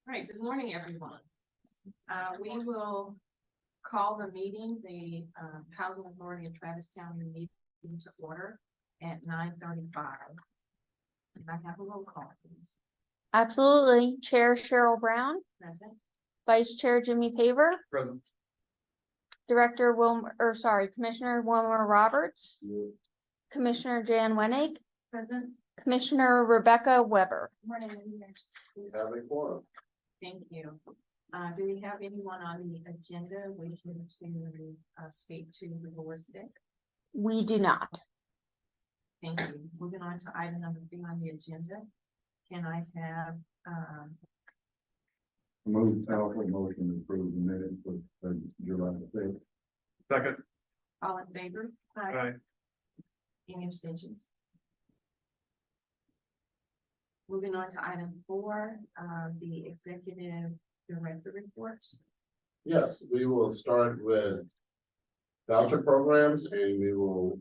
Right, good morning, everyone. We will call the meeting, the Housing Authority of Travis County meeting to order at 9:35. And I have a roll call, please. Absolutely. Chair Cheryl Brown, Present. Vice Chair Jimmy Paver, Present. Commissioner Wilmer Roberts, Commissioner Jan Wenig, Present. Commissioner Rebecca Weber. Morning. We have a quorum. Thank you. Do we have anyone on the agenda wishing to speak to the board today? We do not. Thank you. Moving on to item number 3 on the agenda. Can I have Move powerful motion to approve the minutes for July 6th. Second. all in favor? Aye. Any abstentions? Moving on to item 4, the executive director reports. Yes, we will start with voucher programs and we will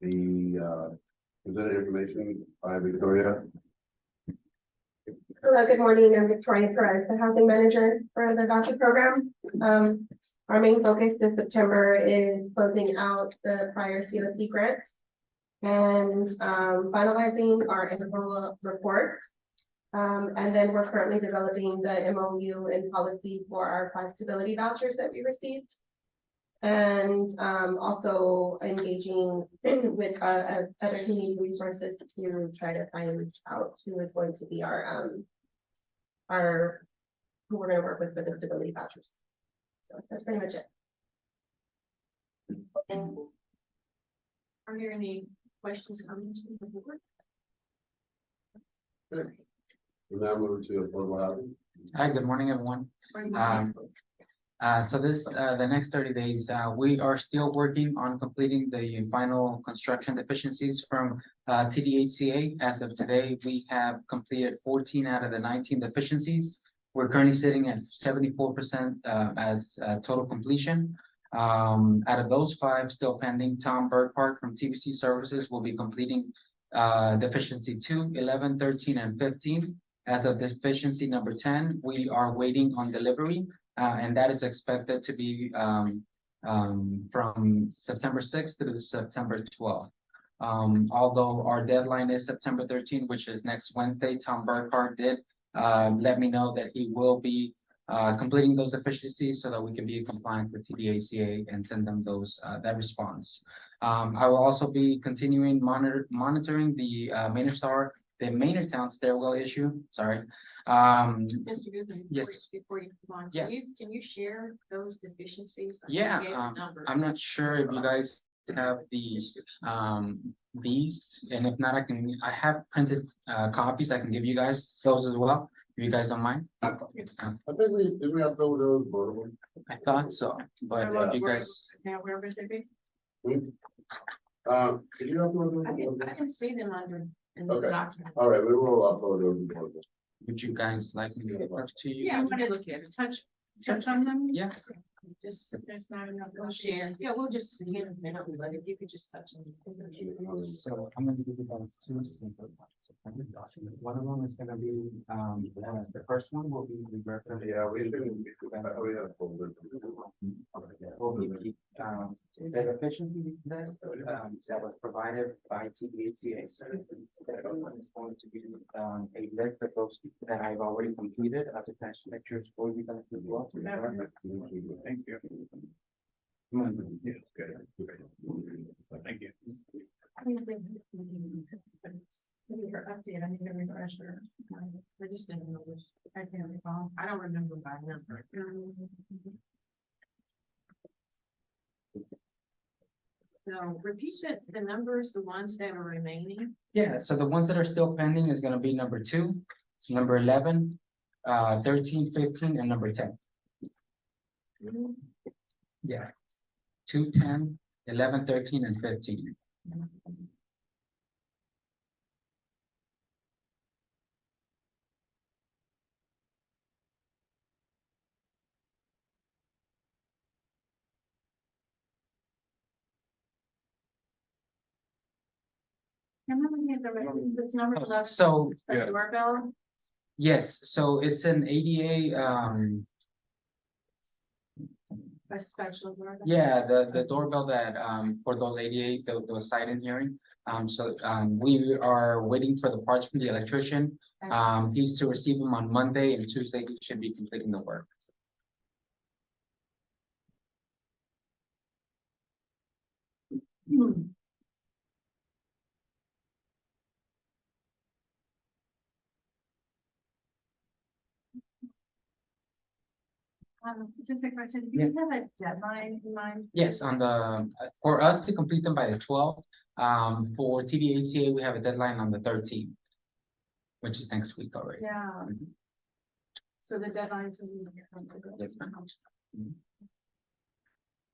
be presented information by Victoria. Hello, good morning. I'm Victoria Perez, the housing manager for the voucher program. Our main focus this September is closing out the prior COC grant and finalizing our integral report. And then we're currently developing the MOU and policy for our 5 stability vouchers that we received. And also engaging with other community resources to try to find out who is going to be who we're going to work with for the stability vouchers. So that's pretty much it. Are there any questions, comments from the board? We'll now move to affordable housing. Hi, good morning, everyone. So the next 30 days, we are still working on completing the final construction deficiencies from TDHCA. As of today, we have completed 14 out of the 19 deficiencies. We're currently sitting at 74% as total completion. Out of those 5 still pending, Tom Burkhart from TBC Services will be completing deficiency 2, 11, 13, and 15. As of deficiency number 10, we are waiting on delivery. And that is expected to be from September 6th to September 12th. Although our deadline is September 13th, which is next Wednesday, Tom Burkhart did let me know that he will be completing those deficiencies so that we can be compliant with TDACA and send them that response. I will also be continuing monitoring the Maynardtown stairwell issue. Sorry. Mr. Goodman, yes. Before you move on, Yeah. can you share those deficiencies? Yeah, I'm not sure if you guys have these, and if not, I have printed copies. I can give you guys those as well, if you guys don't mind. I think did we upload those verbally? I thought so, but if you guys. Now, where would they be? Did you upload those? I can see them in the Okay. document. All right, we will upload those verbally. Would you guys like me to get those to you? Yeah, I want to look at it. Touch on them. Yeah. Just, there's not enough. We'll share. Yeah, we'll just get them, but if you could just touch them. So I'm gonna give you guys 2 simple ones. One of them is gonna be, the first one will be the reference. Yeah, we didn't. We have folded. Will be the efficiency list that was provided by TDHCA. So that one is going to be a list of those that I've already completed. I'll attach lectures for you guys as well. Thank you. Yes, good. Thank you. Maybe her update, I need to refresh her. I just didn't know which, I can't recall. I don't remember by number. So repeat the numbers, the ones that are remaining. Yeah, so the ones that are still pending is gonna be number 2, number 11, 13, 15, and number 10. Yeah. 2, 10, 11, 13, and 15. Remember we had the, it's number 11. So The doorbell. Yes, so it's an ADA, A special doorbell? yeah, the doorbell that, for those ADA, those silent hearing. We are waiting for the parts from the electrician. He's to receive them on Monday, and Tuesday he should be completing the work. Just a question, do you have a deadline in mind? Yes, on the, for us to complete them by the 12th, for TDHCA, we have a deadline on the 13th. Which is next week already. Yeah, Mhm. so the deadline's in. Yes, ma'am.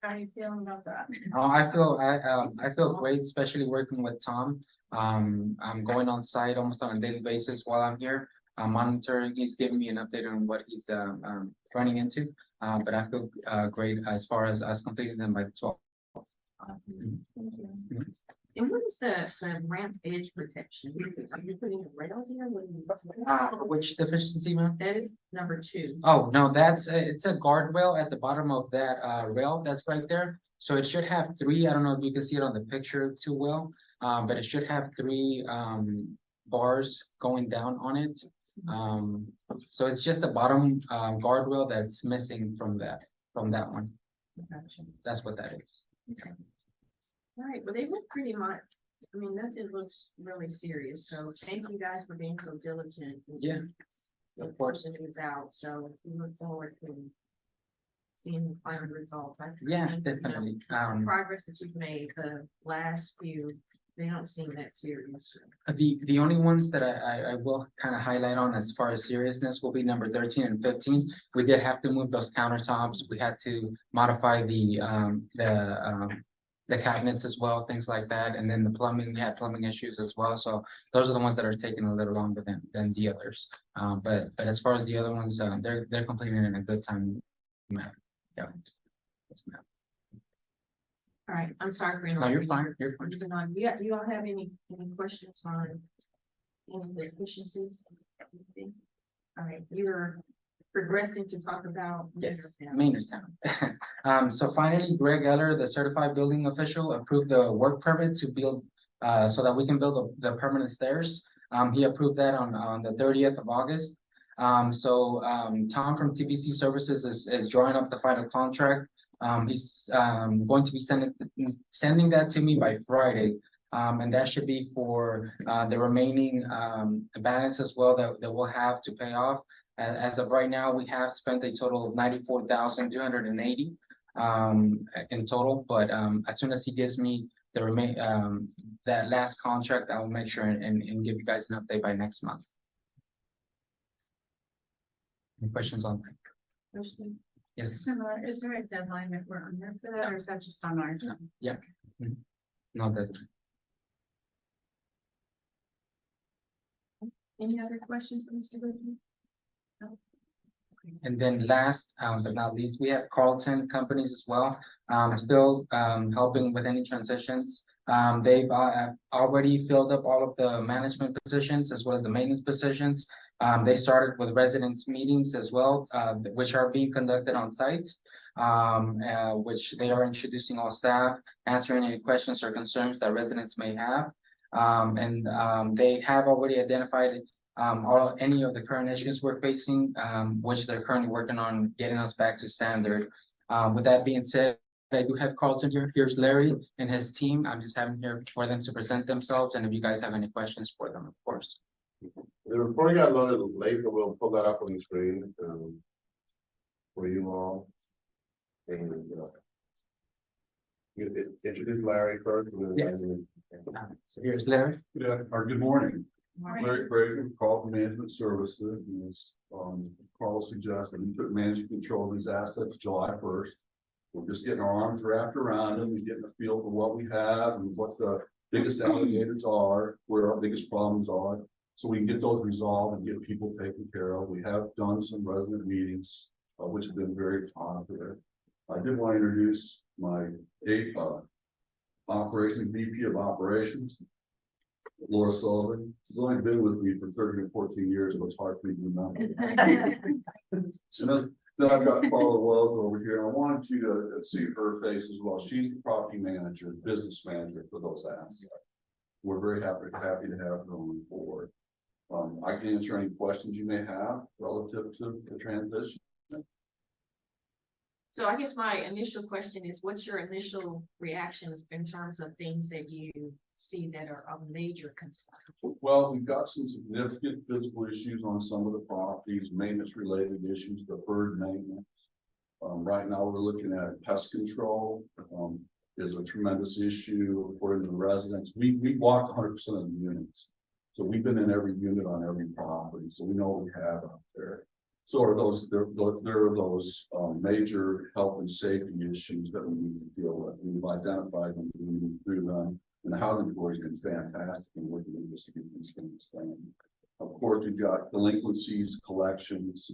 How are you feeling about that? I feel great, especially working with Tom. I'm going on site almost on a daily basis while I'm here. I'm monitoring, he's giving me an update on what he's running into. But I feel great as far as us completing them by the 12th. Awesome. Thank you. And what is the ramp edge protection? Are you putting a rail here? What are you- Which deficiency, ma'am? That is number 2. Oh, no, that's, it's a guardrail at the bottom of that rail that's right there. So it should have 3, I don't know if you can see it on the picture too well, but it should have 3 bars going down on it. So it's just the bottom guardrail that's missing from that one. Gotcha. That's what that is. Okay. All right, well, they look pretty much, I mean, nothing looks really serious, so thank you guys for being so diligent. Yeah. Of course, it is out, so we look forward to seeing the final result. Yeah, think, you know, definitely. the progress that you've made, the last few, they don't seem that serious. The only ones that I will kind of highlight on as far as seriousness will be number 13 and 15. We did have to move those countertops. We had to modify the cabinets as well, things like that. And then the plumbing, we had plumbing issues as well. So those are the ones that are taking a little longer than the others. But as far as the other ones, they're completing in a good time. Yeah. Yes, ma'am. All right, I'm sorry for No, you're interrupting. fine. You're fine. Moving on. Yeah, you all have any questions on any of the efficiencies? Anything? All right, you're progressing to talk about. Yes, Mayor Main Downs. town. So finally, Greg Eller, the certified building official, approved the work permit to build, so that we can build the permanent stairs. He approved that on the 30th of August. Tom from TBC Services is drawing up the final contract. He's going to be sending that to me by Friday. And that should be for the remaining balance as well that we'll have to pay off. As of right now, we have spent a total of 94,380 in total, but as soon as he gives me the that last contract, I'll make sure and give you guys an update by next month. Any questions on that? Question? Yes, Similar, is there a deadline that we're under for that, or is that just on our? no, that, Any other questions for Mr. Goodman? and then last, but not least, we have Carlton Companies as well. Still helping with any transitions. They've already filled up all of the management positions as well as the maintenance positions. They started with residents meetings as well, which are being conducted on site. Which they are introducing all staff, answering any questions or concerns that residents may have. They have already identified any of the current issues we're facing, which they're currently working on getting us back to standard. With that being said, I do have Carlton here. Here's Larry and his team. I'm just having here for them to present themselves, and if you guys have any questions for them, of course. The report got loaded late, but we'll pull that up on the screen, for you all. And, you introduce Larry first. And then Yes. So here's Larry. Good morning. Larry Frazier, Carlton Management Services, and as Carl suggested, we took management control of these assets July 1st. We're just getting our arms wrapped around them and getting a feel for what we have and what the biggest alligators are, where our biggest problems are, so we can get those resolved and get people taken care of. We have done some resident meetings, which have been very popular. I did want to introduce my operations VP of operations. Laura Sullivan, she's only been with me for 13 or 14 years, so it's hard for me to remember. So then I've got Paula Wells over here, and I wanted you to see her face as well. She's the property manager, business manager for those assets. We're very happy to have her on board. I can answer any questions you may have relative to the transition. So I guess my initial question is, what's your initial reactions in terms of things that you see that are of major concern? Well, we've got some significant physical issues on some of the properties, maintenance related issues, deferred maintenance. Right now, we're looking at pest control, is a tremendous issue according to the residents. We walked 100% of the units. So we've been in every unit on every property, so we know what we have out there. So are there are those major health and safety issues that we need to deal with. We've identified them, we move through them, and the housing authority's been fantastic in working with us to get these things done. Of course, we've got delinquencies, collections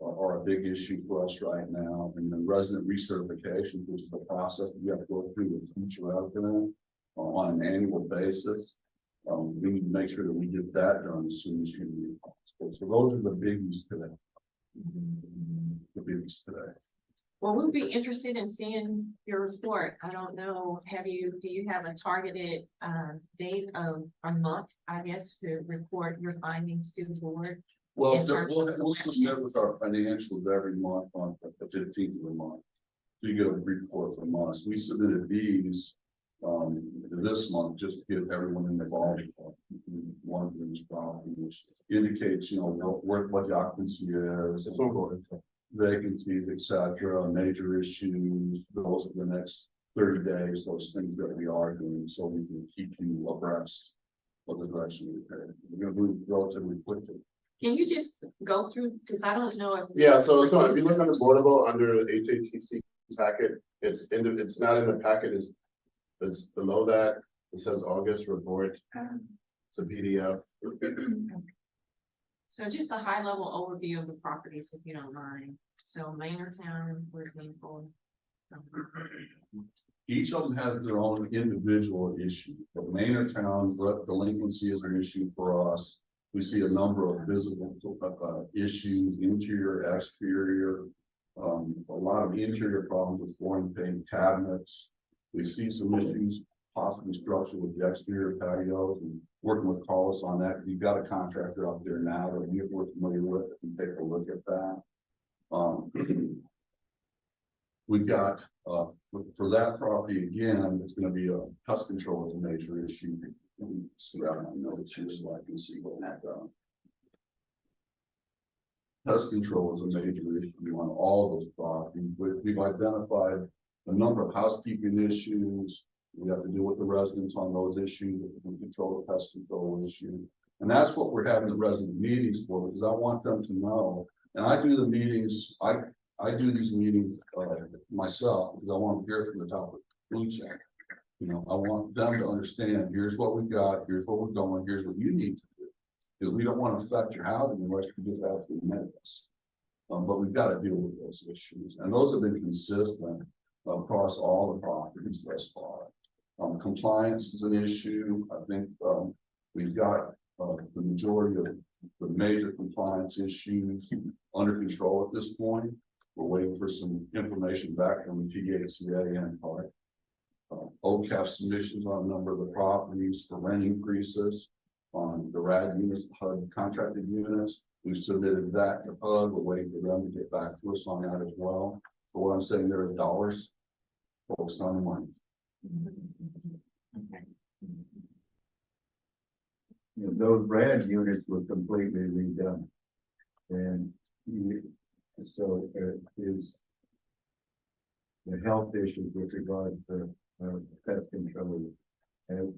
are a big issue for us right now, and then resident recertification, which is the process that we have to go through with each resident on an annual basis. We need to make sure that we get that done as soon as humanly possible. So those are the biggies today. The biggies today. Well, we'll be interested in seeing your report. I don't know, do you have a targeted date of a month, I guess, to report your findings to the board? Well, In terms of we'll submit with our financials every month on the 15th of the month. So you get a report from us. We submitted these this month just to give everyone involved one of these problems, which indicates, you know, what the occupancy is, vacancies, etc., major issues, those for the next 30 days, those things that we are doing, so we can keep you abreast of the direction we're headed. We're going to move relatively quickly. Can you just go through, because I don't know if. Yeah, so if you look on the boardable under HATC packet, it's not in the packet, it's below that. It says August report. It's a PDF. So just a high level overview of the properties, if you don't mind. So Maynardtown, for example. Each of them has their own individual issue, but Maynardtown delinquency is an issue for us. We see a number of visible issues, interior, exterior, a lot of interior problems with flooring, paint, cabinets. We see some issues, possibly structural with the exterior patios, and working with Carlos on that. You've got a contractor out there now that we're familiar with, and take a look at that. We've got for that property again, it's going to be a pest control is a major issue. Throughout my notes here so I can see what that pest control is a major issue on all those properties. We've identified a number of housekeeping issues. We have to deal with the residents on those issues. We control the pest control issue, and that's what we're having the resident meetings for, because I want them to know. And I do the meetings. I do these meetings myself because I want to hear from the top of the food chain. You know, I want them to understand, here's what we've got, here's what we're going, here's what you need to do. Because we don't want to affect your housing unless you just absolutely manage us. But we've got to deal with those issues. And those have been consistent across all the properties thus far. Compliance is an issue. I think we've got the majority of the major compliance issues under control at this point. We're waiting for some information back from the HATC and part. OCAF submissions on a number of the properties for rent increases on the RAD units, HUD contracted units. We've submitted that to HUD. We're waiting for them to get back to us on that as well. But what I'm saying, there are dollars focused on the money. Okay. Those RAD units were completely redone. And so is the health issues with regard to pest control. And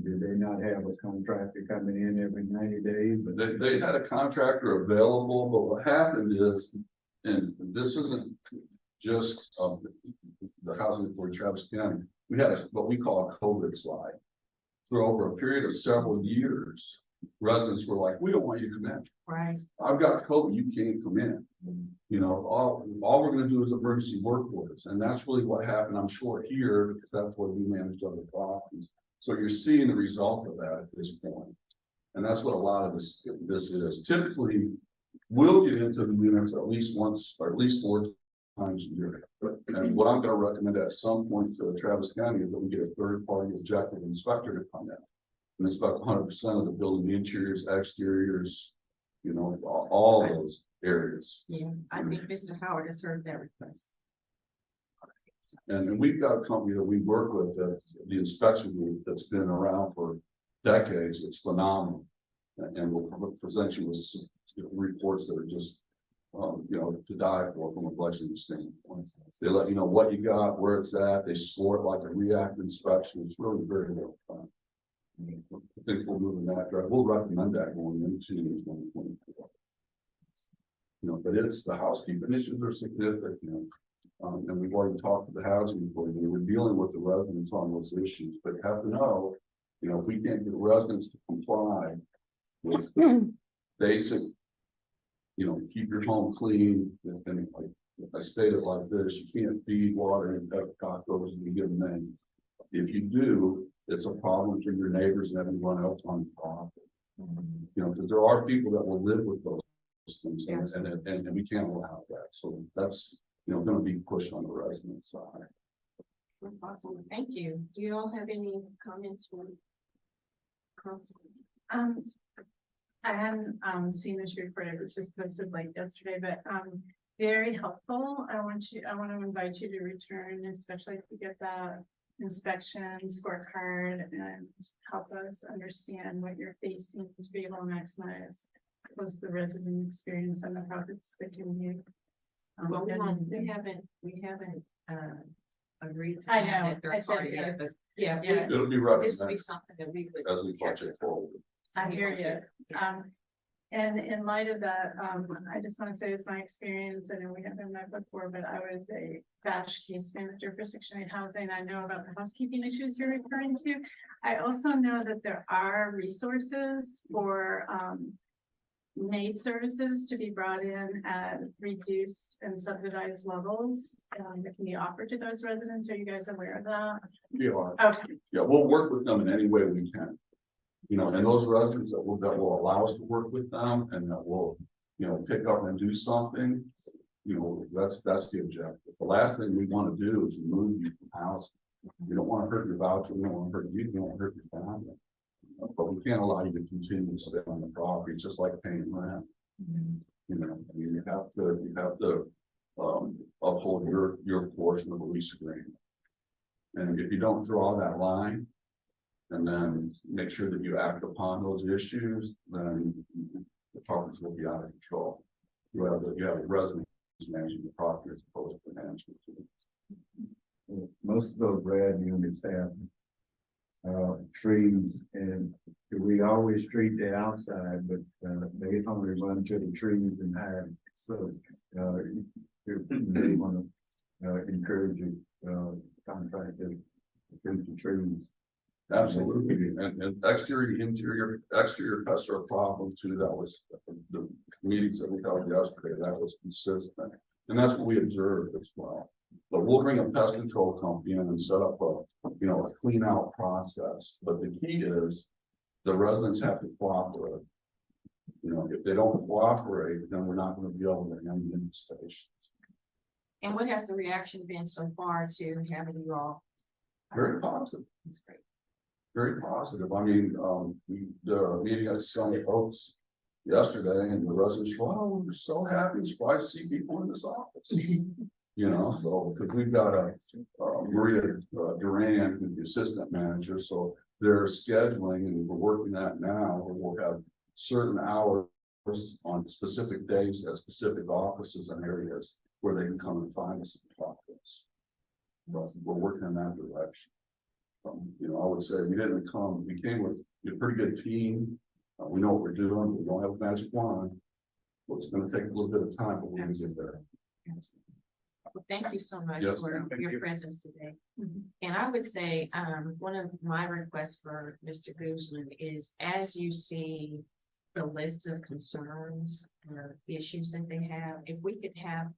do they not have a contractor coming in every 90 days? But they had a contractor available, but what happened is, and this isn't just the housing authority Travis County, we had what we call a COVID slide. For over a period of several years, residents were like, we don't want you to come in. Right. I've got COVID, you can't come in. You know, all we're going to do is emergency work orders. And that's really what happened, I'm sure, here, because that's what we manage other properties. So you're seeing the result of that at this point. And that's what a lot of this is. Typically, we'll get into the units at least once, or at least 4 times a year. And what I'm gonna recommend at some point to Travis County is that we get a third-party objective inspector to come in and inspect 100% of the building, the interiors, exteriors, you know, all those areas. Yeah, I think Mr. Howard has heard that request. And we've got a company that we work with, that the inspection group that's been around for decades. It's phenomenal. And we'll present you with some reports that are just, you know, to die for from a budgeting standpoint. They let you know what you got, where it's at. They score it like a reactive inspection. It's really very well done. I think we'll move in that direction. We'll recommend that going into 2024. You know, but it's the housekeeping issues are significant. And we've already talked to the housing authority. We're dealing with the residents on those issues, but you have to know, you know, if we can't get residents to comply with basic, you know, keep your home clean, and like, if I state it like this, you can't feed, water, and cockroaches in a given name. If you do, it's a problem for your neighbors and everyone else on the property. You know, because there are people that will live with those things, and we can't allow that. So that's, you know, going to be pushed on the resident side. That's awesome. Thank you. Do you all have any comments for? I hadn't seen this report. It was just posted like yesterday, but very helpful. I want to invite you to return, especially if you get that inspection scorecard, and help us understand what you're facing to be able to maximize both the resident experience and the profits they can use. Well, we haven't agreed to. I know, that third I said party yeah. yet, but yeah, Yeah. It'll be this would be recommended something that we would. as we budget forward. I hear you. And in light of that, I just want to say it's my experience. I know we haven't met before, but I was a batch case manager for Section 8 housing. I know about the housekeeping issues you're referring to. I also know that there are resources for maid services to be brought in at reduced and subsidized levels that can be offered to those residents. Are you guys aware of that? We are. Okay. Yeah, we'll work with them in any way we can. You know, and those residents that will allow us to work with them and that will, you know, pick up and do something, you know, that's the objective. The last thing we want to do is remove you from housing. You don't want to hurt your voucher, we don't want to hurt you, we don't want to hurt your family. But we can't allow you to continue to stay on the property. It's just like paying rent. You know, I mean, you have to uphold your portion of the lease agreement. And if you don't draw that line, and then make sure that you act upon those issues, then the properties will be out of control. You have residents managing the property as opposed to management. Most of those rad units have trees, and we always treat the outside, but they only run to the trees and hide. So they want to encourage you contractors to treat the trees. Absolutely, and exterior pests are a problem too. That was the meetings that we held yesterday. That was consistent, and that's what we observed as well. But we'll bring a pest control company in and set up a clean out process. But the key is the residents have to cooperate. You know, if they don't cooperate, then we're not going to be able to end the infestations. And what has the reaction been so far to having you all? Very positive. That's great. Very positive. I mean, the meeting at Sunny Oaks yesterday, and the residents, wow, we're so happy. It's surprised to see people in this office. You know, so because we've got Maria Duran, who's the assistant manager, so they're scheduling, and we're working that now, where we'll have certain hours on specific days at specific offices and areas where they can come and find us and talk to us. But we're working in that direction. You know, I would say we came with a pretty good team. We know what we're doing. We don't have a magic wand. Well, it's going to take a little bit of time, but we're going to get there. Well, thank you so much Yes, for your presence today. And I would say, one of my requests for Mr. Guzman is, as you see the list of concerns or issues that they have, if we could have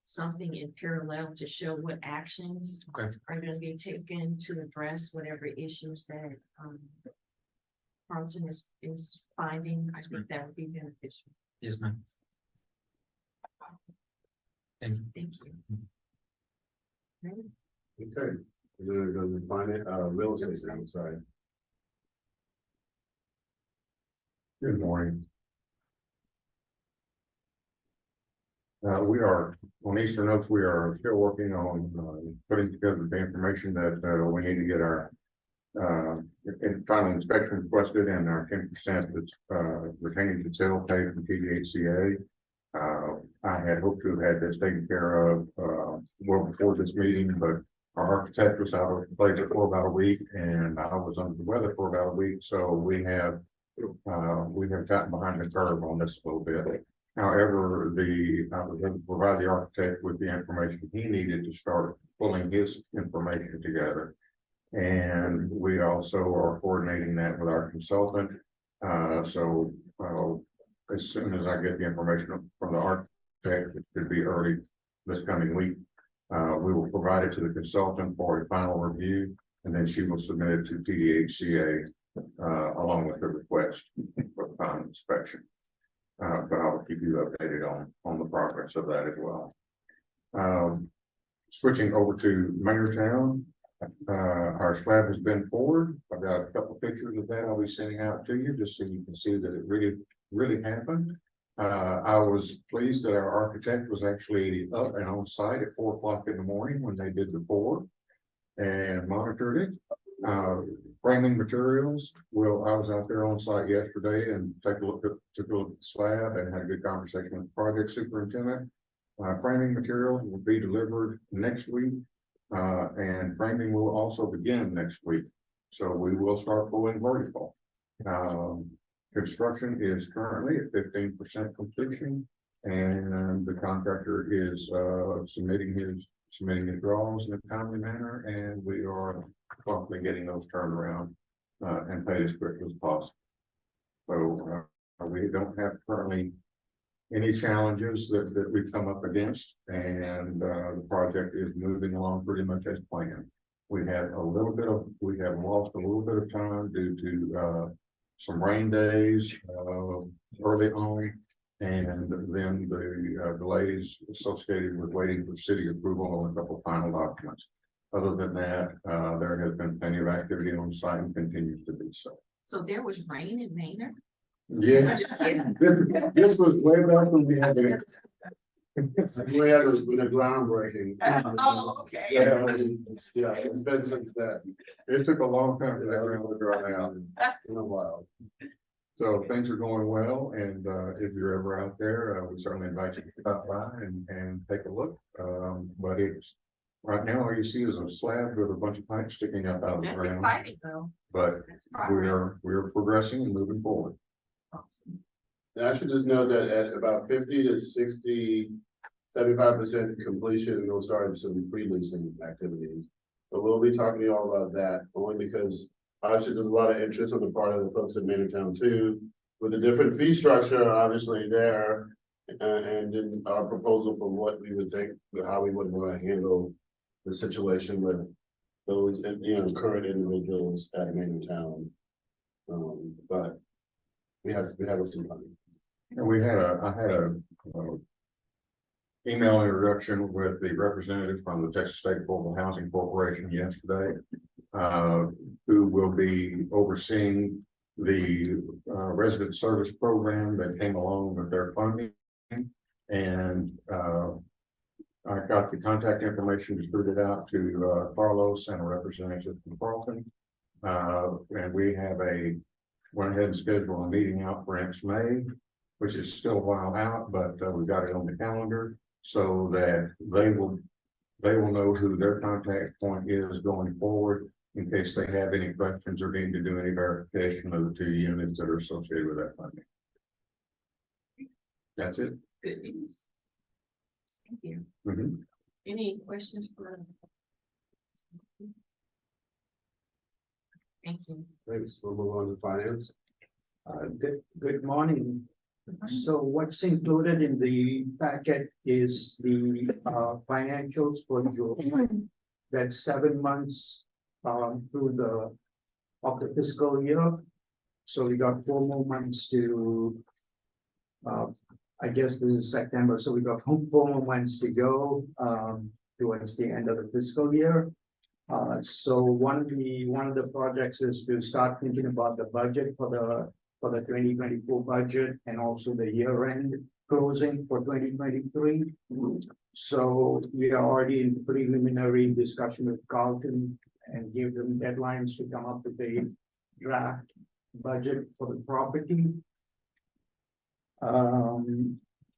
something in parallel to show what actions Okay. are gonna be taken to address whatever issues that, Carlton is finding. I think that would be beneficial. Yes, ma'am. Thank you. Thank you. Right. Okay, we're gonna define it, real estate, I'm sorry. Good morning. We are, on Eastern Oaks, we are still working on, putting together the information that, we need to get our, final inspection requested and our 10% that's, retaining to sale pay from TDHCA. I had hoped to have had this taken care of, well before this meeting, but our architect was out of place for about a week and I was under the weather for about a week, so we have gotten behind the curve on this a little bit. However, I was able to provide the architect with the information he needed to start pulling his information together. And we also are coordinating that with our consultant. So as soon as I get the information from the architect, it could be early this coming week. We will provide it to the consultant for a final review, and then she will submit it to TDHCA along with the request for the final inspection. But I will keep you updated on the progress of that as well. Switching over to Mayortown, our slab has been poured. I've got a couple of pictures of that I'll be sending out to you just so you can see that it really happened. I was pleased that our architect was actually up and on site at 4 o'clock in the morning when they did the pour and monitored it. Framing materials. Well, I was out there on site yesterday and took a look at the slab and had a good conversation with the project superintendent. Framing materials will be delivered next week, and framing will also begin next week. So we will start pulling vertical. Construction is currently at 15% completion, and the contractor is submitting his drawings in a timely manner, and we are promptly getting those turned around and paid as quickly as possible. So we don't have currently any challenges that we've come up against, and the project is moving along pretty much as planned. We have lost a little bit of time due to some rain days early on, and then the delays associated with waiting for city approval on a couple of final documents. Other than that, there has been plenty of activity on site and continues to be so. So there was rain in Maynard? Yes, this was way back when we had the. We had the groundbreaking. Oh, okay. Yeah, it's been since then. It took a long time for that ground to dry out. In a while. So things are going well, and if you're ever out there, we certainly invite you to stop by and take a look. But it's right now all you see is a slab with a bunch of pipes sticking up out of the That's ground. exciting though. But That's progress. we are progressing and moving forward. Awesome. And I should just note that at about 50 to 60, 75% completion, we'll start some pre-leasing activities. But we'll be talking to you all about that only because obviously there's a lot of interest on the part of the folks in Maynardtown too, with the different fee structure obviously there. And in our proposal for what we would think, how we would want to handle the situation with those, current individuals at Maynardtown. But we have some money. And I had a email introduction with the representative from the Texas State Affordable Housing Corporation yesterday, who will be overseeing the resident service program that came along with their funding. And I got the contact information distributed out to Carlos and a representative from Carlton. And we have went ahead and scheduled a meeting out for next May, which is still a while out, but we got it on the calendar so that they will know who their contact point is going forward in case they have any questions or need to do any verification of the 2 units that are associated with that funding. That's it. Good news. Thank you. Mhm. Any questions for? Thank you. Thanks. We'll move on to finance. Good morning, So what's included in the packet is the financials for July. That's 7 months through of the fiscal year. So we got 4 more months to I guess this is September, so we got 4 more months to go towards the end of the fiscal year. So one of the projects is to start thinking about the budget for the 2024 budget and also the year-end closing for 2023. So we are already in preliminary discussion with Carlton and give them deadlines to come up with a draft budget for the property.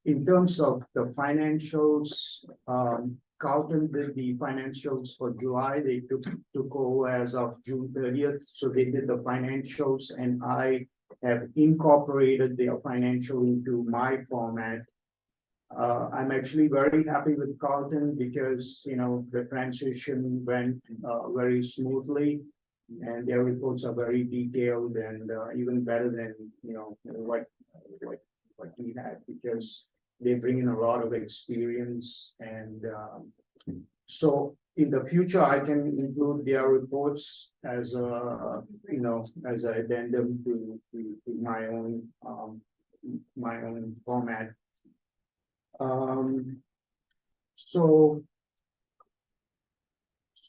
In terms of the financials, Carlton did the financials for July. They took over as of June 30th. So they did the financials and I have incorporated their financial into my format. I'm actually very happy with Carlton because, you know, the transition went very smoothly and their reports are very detailed and even better than, you know, what we had because they bring in a lot of experience and so in the future I can include their reports as a you know as an addendum to my own format. So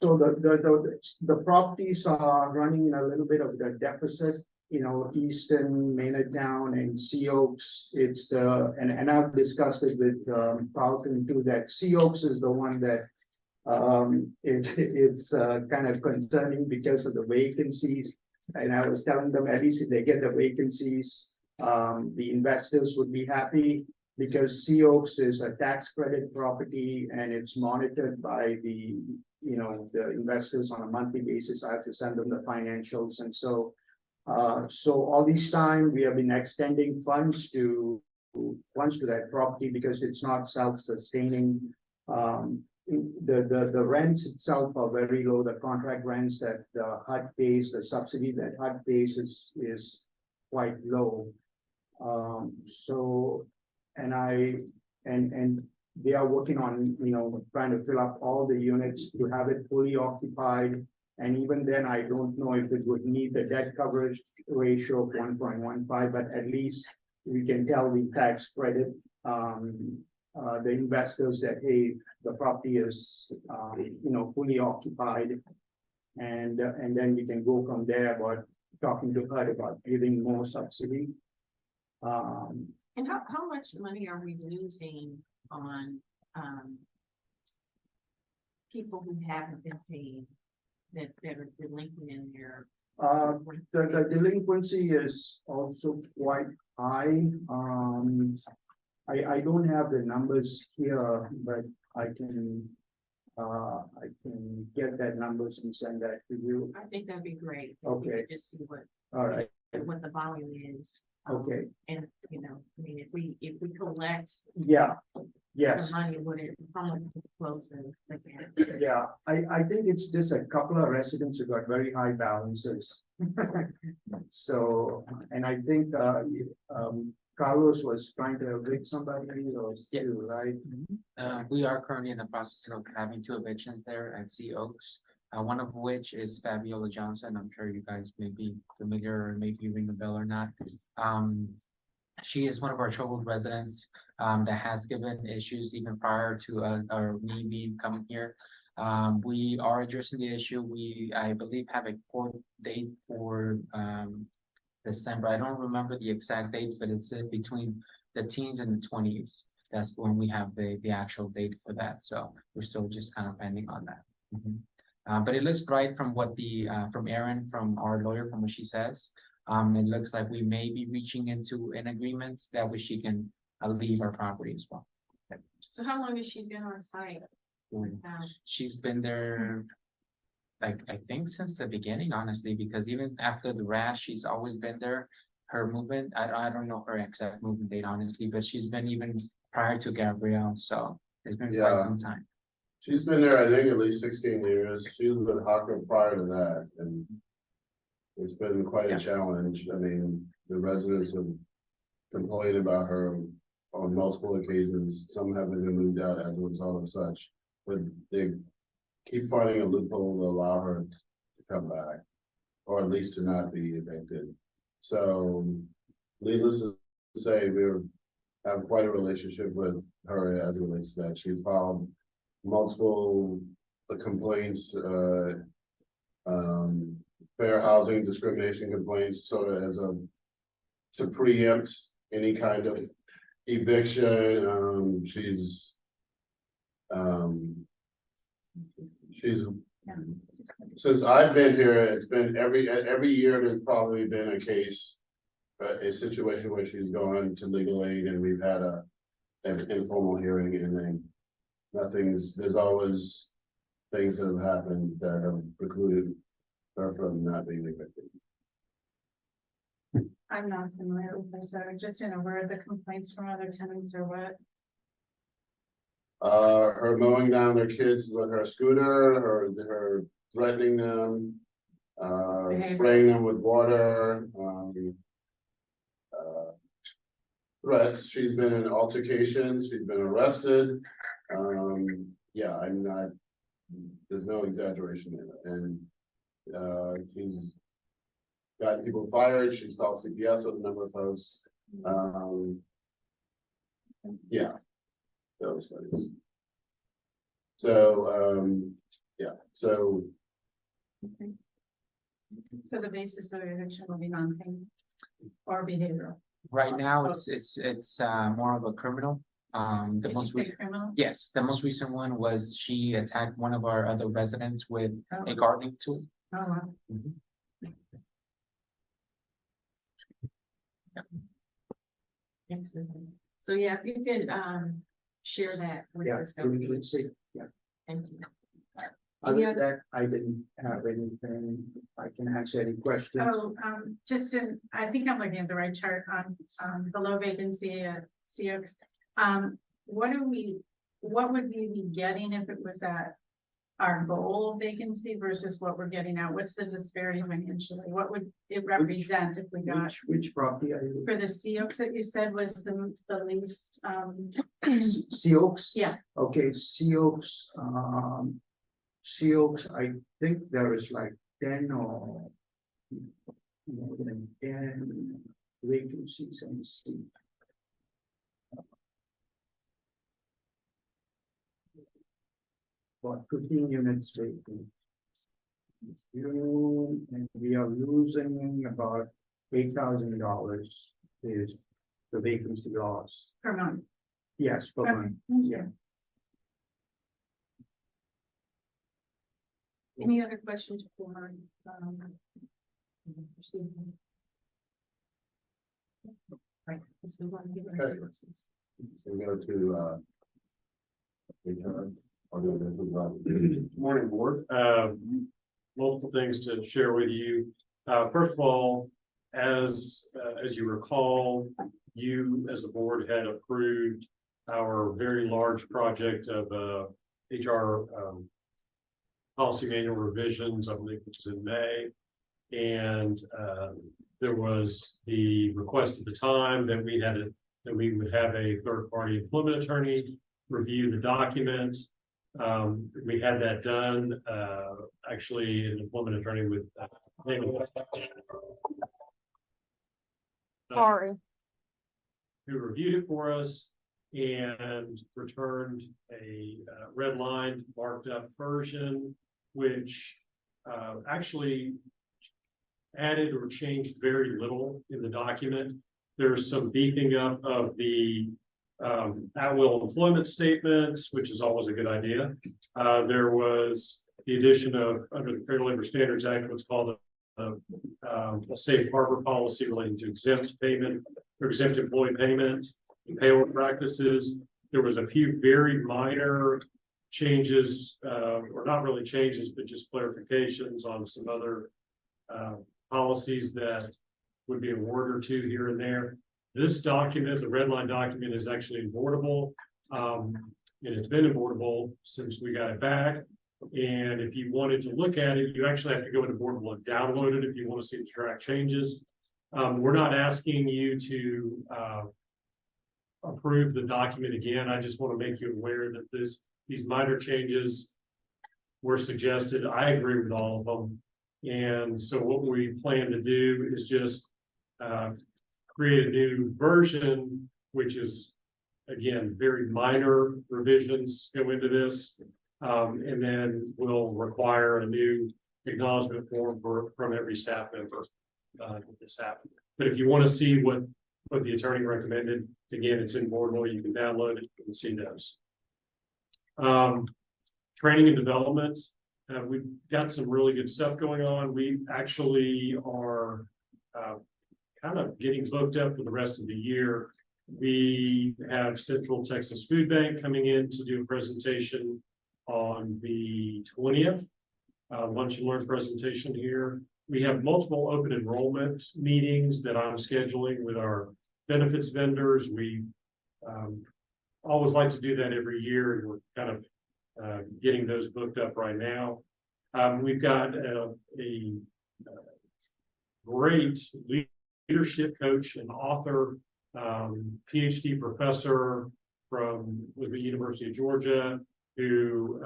the properties are running in a little bit of the deficit. You know, Easton, Maynardtown, and Sea Oaks. It's the and I've discussed it with Carlton too. That Sea Oaks is the one that it's kind of concerning because of the vacancies. And I was telling them at least if they get the vacancies, the investors would be happy because Sea Oaks is a tax credit property and it's monitored by the investors on a monthly basis. I have to send them the financials, and so all this time we have been extending funds to that property because it's not self-sustaining. The rents itself are very low. The contract rents that the HUD pays, the subsidy that HUD pays is quite low. And they are working on trying to fill up all the units to have it fully occupied. And even then, I don't know if it would meet the debt coverage ratio of 1.15, but at least we can tell the tax credit the investors that, hey, the property is fully occupied, and then we can go from there about talking to her about giving more subsidy. And how much money are we losing on people who haven't been paid that are delinquent in their? The delinquency is also quite high. I don't have the numbers here, but I can get that numbers and send that to you. I think that'd be great. Okay. Just see what. All right. What the volume is. Okay. And I mean, if we collect. Yeah. The Yes. money, would it probably close Yeah, I think it's just a couple of residents who got very high balances. So, and I think Carlos was trying to evict somebody or still, right? We are currently in the process of having 2 evictions there at Sea Oaks. One of which is Fabiola Johnson. I'm sure you guys may be familiar or maybe ring the bell or not. She is one of our troubled residents that has given issues even prior to me being coming here. We are addressing the issue. I believe, have a court date for December. I don't remember the exact date, but it's between the teens and the 20s. That's when we have the actual date for that. So we're still just kind of pending on that. But it looks right from what from Erin, from our lawyer, from what she says. It looks like we may be reaching into an agreement that she can leave our property as well. So how long has she been on site? She's been there, like, I think since the beginning, honestly, because even after the rash, she's always been there. Her movement, I don't know her exact movement date, honestly, but she's been even prior to Gabrielle, so it's been quite some time. She's been there, I think, at least 16 years. She was with Hawker prior to that, and it's been quite a challenge. I mean, the residents have complained about her on multiple occasions. Some have been moved out as a result of such, but they keep finding a loophole to allow her to come back, or at least to not be evicted. So, needless to say, we have quite a relationship with her as it relates to that. She filed multiple complaints, fair housing discrimination complaints, sort of as a to preempt any kind of eviction. She's since I've been here, it's been every year there's probably been a case, a situation where she's gone to legal aid, and we've had an informal hearing, and then there's always things that have happened that have precluded her from not being evicted. I'm not familiar with this, so just in a word, the complaints from other tenants or what? Her mowing down their kids with her scooter, her threatening them, spraying them with water, threats. She's been in altercations, she's been arrested. Yeah, I'm not, there's no exaggeration in it. And she's got people fired, she's called CPS with a number of folks. Yeah, those things. So, yeah, so. Okay. So the basis of eviction will be non-payment or behavioral? Right now, it's more of a criminal. The Did most you say criminal? yes, the most recent one was she attacked one of our other residents with a gardening tool. Oh, wow. Excellent. So yeah, if you could, share that with Yeah, us. that would be- let's see, yeah. Thank you. Other than that, I didn't have anything, I can answer any questions. Oh, just I think I'm looking at the right chart on the low vacancy at COX. What would we be getting if it was at our goal vacancy versus what we're getting out? What's the disparity financially? What would it represent if we got? Which property are you? For the COX that you said was the least, Seox? yeah, Okay, Seox, Seox, I think there is like 10 or more than 10 vacancies and see. About 15 units vacant. And we are losing about $8,000 is the vacancy loss. per month. Yes, per Okay. month, yeah. Any other questions for, Stephen? Right, let's move on to human Okay. resources. So we go to HR. Morning, board. Multiple things to share with you. First of all, as you recall, you as the board had approved our very large project of HR policy manual revisions, I believe it was in May. And there was the request at the time that we would have a third-party employment attorney review the document. We had that done, actually an employment attorney with Sorry. who reviewed it for us and returned a red line marked up version, which actually added or changed very little in the document. There's some beefing up of the at-will employment statements, which is always a good idea. There was the addition of, under the Fair Labor Standards Act, what's called a safe harbor policy relating to exempt payment or exempt employee payment and payroll practices. There was a few very minor changes, or not really changes, but just clarifications on some other policies that would be a word or two here and there. This document, the red line document, is actually abortable. And it's been abortable since we got it back. And if you wanted to look at it, you actually have to go into Boardable and download it if you want to see the track changes. We're not asking you to, approve the document again. I just want to make you aware that these minor changes were suggested. I agree with all of them. And so what we plan to do is just, create a new version, which is, again, very minor revisions go into this. And then we'll require a new acknowledgement form from every staff member. This happened. But if you want to see what the attorney recommended, again, it's in board law. You can download it and see those. Training and development. We've got some really good stuff going on. We actually are kind of getting booked up for the rest of the year. We have Central Texas Food Bank coming in to do a presentation on the 20th, lunch and learn presentation here. We have multiple open enrollment meetings that I'm scheduling with our benefits vendors. We always like to do that every year, and we're kind of getting those booked up right now. We've got a great leadership coach and author, PhD professor with the University of Georgia, who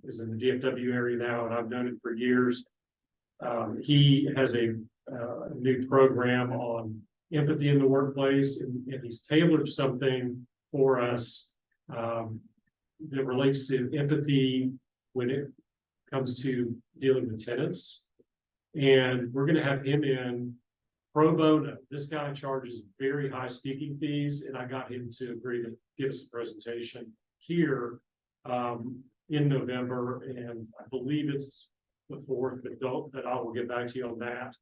is in the DFW area now, and I've known him for years. He has a new program on empathy in the workplace, and he's tailored something for us that relates to empathy when it comes to dealing with tenants. And we're going to have him in pro bono. This guy charges very high speaking fees, and I got him to agree to give us a presentation here in November, and I believe it's the 4th, but I will get back to you on that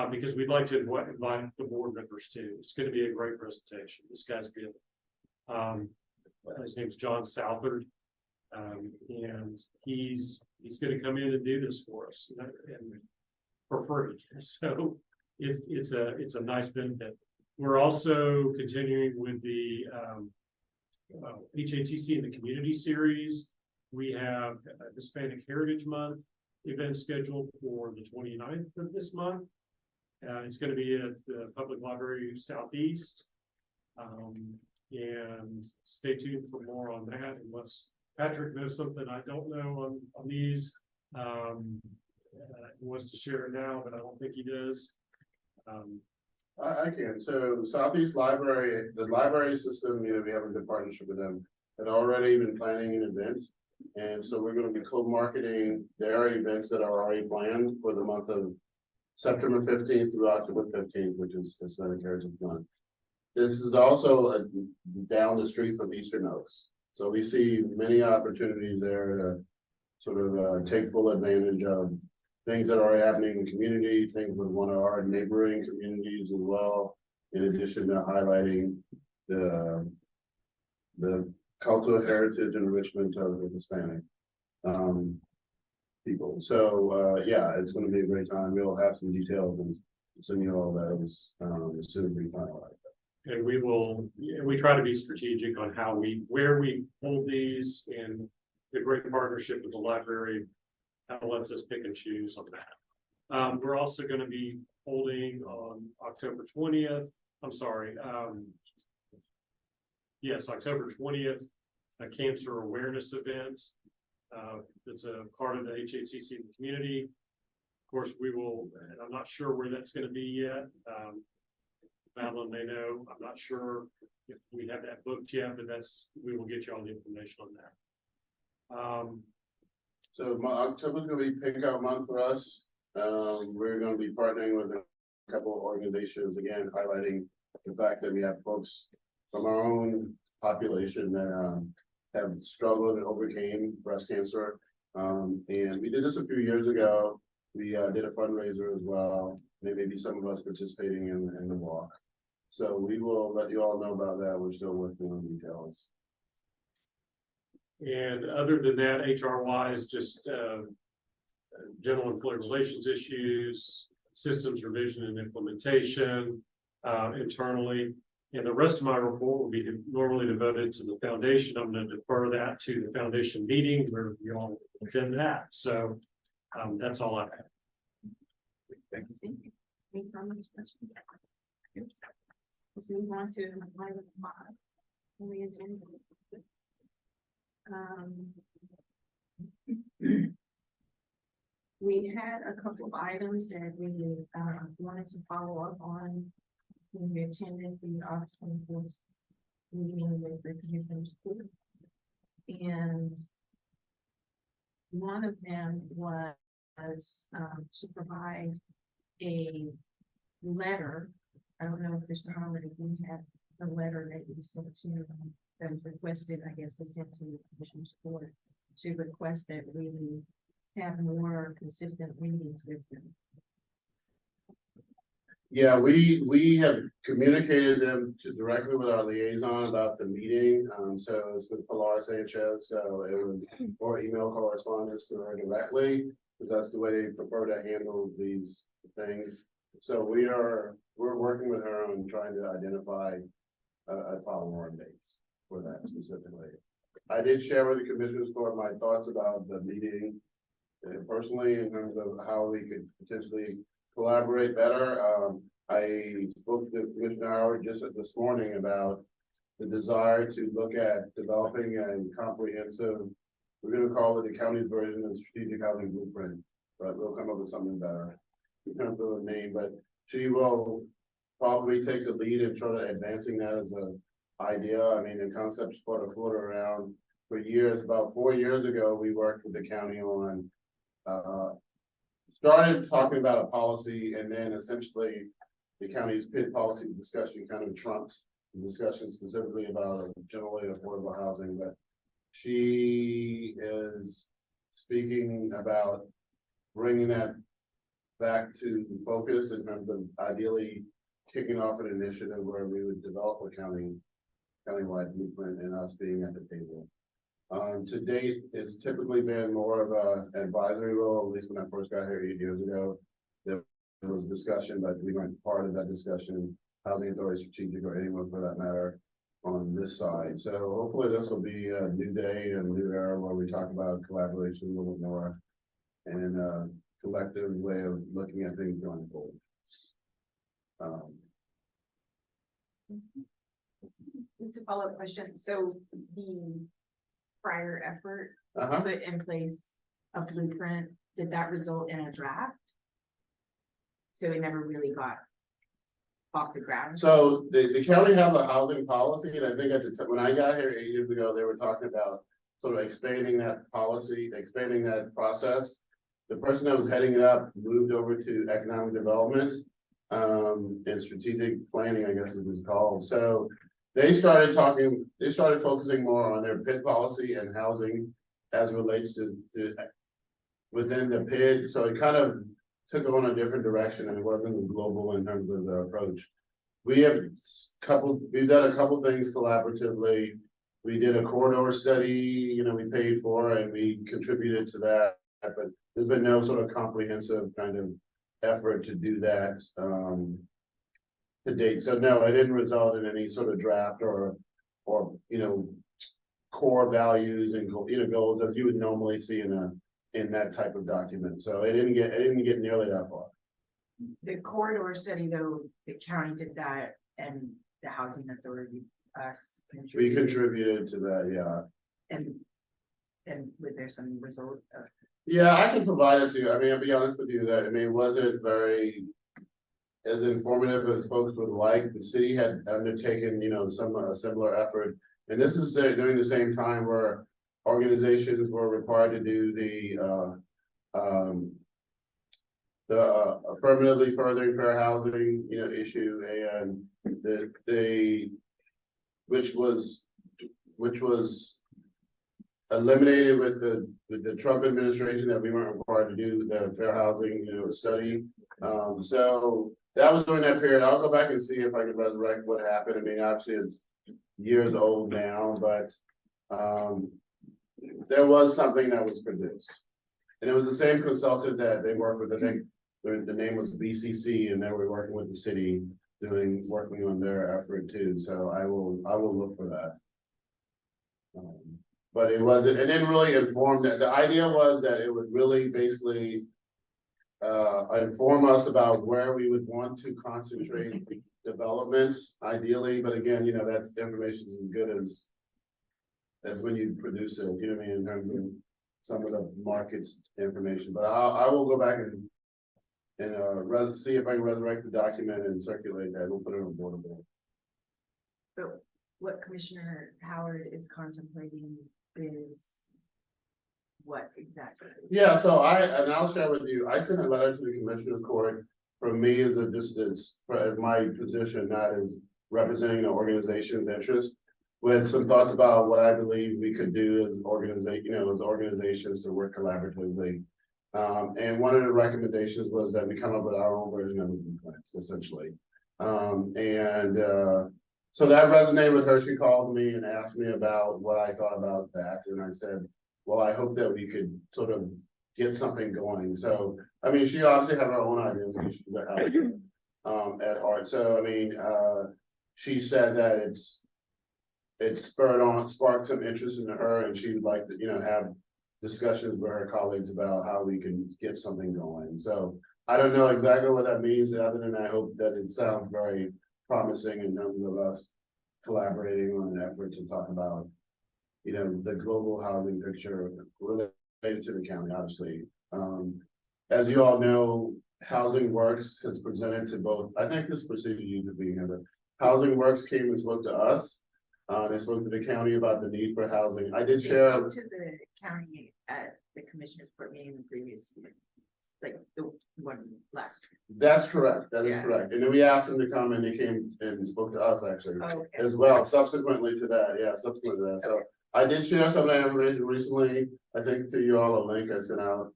because we'd like to invite the board members too. It's going to be a great presentation. This guy's good. His name's John Southard, and he's going to come in and do this for us and for free. So it's a nice benefit. We're also continuing with the HATC in the community series. We have Hispanic Heritage Month event scheduled for the 29th of this month. It's going to be at the Public Library Southeast. And stay tuned for more on that, unless Patrick knows something I don't know on these. He wants to share it now, but I don't think he does. I can. So Southeast Library, the library system, we have a good partnership with them. Had already been planning an event. And so we're going to be co-marketing their events that are already planned for the month of September 15th through October 15th, which is Hispanic Heritage Month. This is also down the street from Eastern Oaks. So we see many opportunities there to sort of take full advantage of things that are happening in the community, things with one of our neighboring communities as well, in addition to highlighting the cultural heritage and enrichment of the Hispanic people. So yeah, it's going to be a great time. We'll have some details and send you all those as soon as we finalize that. And we try to be strategic on where we hold these, and the great partnership with the library kind of lets us pick and choose on that. We're also going to be holding on October 20th. I'm sorry. Yes, October 20th, a cancer awareness event. That's a part of the HATC in the community. Of course, we will, and I'm not sure where that's going to be yet. Madeline may know. I'm not sure if we have that booked yet, but we will get you all the information on that. So October's going to be pick out month for us. We're going to be partnering with a couple of organizations, again, highlighting the fact that we have folks from our own population that have struggled and overcame breast cancer. And we did this a few years ago. We did a fundraiser as well. Maybe some of us participating in the walk. So we will let you all know about that. We're still working on details. And other than that, HR wise, just general employee relations issues, systems revision and implementation internally. And the rest of my report will be normally devoted to the foundation. I'm going to defer that to the foundation meeting where you all attend that. So that's all I have. Thank you. Any further discussion? Let's move on to item 5 on the agenda. We had a couple of items that we wanted to follow up on when we attended the August 24th meeting with the commission school. And one of them was to provide a letter. I don't know if Mr. Harmon, if you have a letter that you sent to, that was requested, I guess, to send to the commission's court to request that we have more consistent meetings with them. Yeah, we have communicated them to directly with our liaison about the meeting, so it's with Pilar Sanchez, so it was more email correspondence to her directly, because that's the way they prefer to handle these things. So we're working with her on trying to identify a follow-on dates for that specifically. I did share with the commissioners court my thoughts about the meeting personally in terms of how we could potentially collaborate better. I spoke to Commissioner Howard just this morning about the desire to look at developing a comprehensive, we're going to call it the county's version of strategic housing blueprint, but we'll come up with something better in terms of the name. But she will probably take the lead in trying to advancing that as an idea. I mean, the concept's floated around for years. About 4 years ago, we worked with the county on started talking about a policy, and then essentially the county's PID policy discussion kind of trumped the discussion specifically about generally affordable housing. But she is speaking about bringing that back to focus in terms of ideally kicking off an initiative where we would develop a countywide blueprint and us being at the table. To date, it's typically been more of an advisory role, at least when I first got here 8 years ago. There was discussion, but we weren't part of that discussion, housing authority strategic or anyone for that matter on this side. So hopefully this will be a new day and a new era where we talk about collaboration a little bit more and a collective way of looking at things going forward. Just a follow-up question. So the prior effort put in place a blueprint, did that result in a draft? So it never really got off the ground? So the county has a housing policy, and I think when I got here 8 years ago, they were talking about sort of expanding that policy, expanding that process. The person that was heading it up moved over to economic development and strategic planning, I guess it was called. So they started focusing more on their PID policy and housing as it relates to within the PID. So it kind of took on a different direction, and it wasn't global in terms of the approach. We've done a couple things collaboratively. We did a corridor study, we paid for, and we contributed to that, but there's been no sort of comprehensive kind of effort to do that to date. So no, it didn't result in any sort of draft or core values and goals as you would normally see in that type of document. So it didn't get nearly that far. The corridor study, though, the county did that and the housing authority, us We contributed to that, yeah. And was there some result of? Yeah, I can provide it to you. I mean, I'll be honest with you that, it wasn't very as informative as folks would like. The city had undertaken, a similar effort. And this is during the same time where organizations were required to do the affirmatively furthering fair housing, issue, and which was eliminated with the Trump administration, that we weren't required to do the fair housing, study. So that was during that period. I'll go back and see if I can resurrect what happened. I mean, obviously it's years old now, but there was something that was produced. And it was the same consultant that they worked with. I think the name was BCC, and they were working with the city working on their effort too. So I will look for that. But it didn't really inform that. The idea was that it would really basically inform us about where we would want to concentrate developments ideally, but again, that's information is as good as when you produce it, you know what I mean, in terms of some of the markets information, but I will go back and see if I can resurrect the document and circulate that. We'll put it on board. But what Commissioner Howard is contemplating is what exactly? Yeah, so I'll share with you, I sent a letter to the Commissioner's Court from me as a distance, for my position, not as representing the organization's interest, with some thoughts about what I believe we could do as organizations to work collaboratively. And one of the recommendations was that we come up with our own version of the complaints, essentially. So that resonated with her. She called me and asked me about what I thought about that. And I said, well, I hope that we could sort of get something going. So, I mean, she obviously had her own ideas at heart. So, she said that it sparked some interest in her, and she would like to, have discussions with her colleagues about how we can get something going. So I don't know exactly what that means, other than I hope that it sounds very promising in terms of us collaborating on an effort to talk about, the global housing picture related to the county, obviously. As you all know, Housing Works has presented to both, I think this preceded you to be here, but Housing Works came and spoke to us. They spoke to the county about the need for housing. I did share. To the county at the Commissioner's Court meeting in the previous year, like the one last year. That's correct. That is Yeah. correct. And then we asked them to come and they came and spoke to us actually Oh, okay. as well, subsequently to that. Yeah, subsequent to that. So I did share some of that information recently. I think to you all a link I sent out.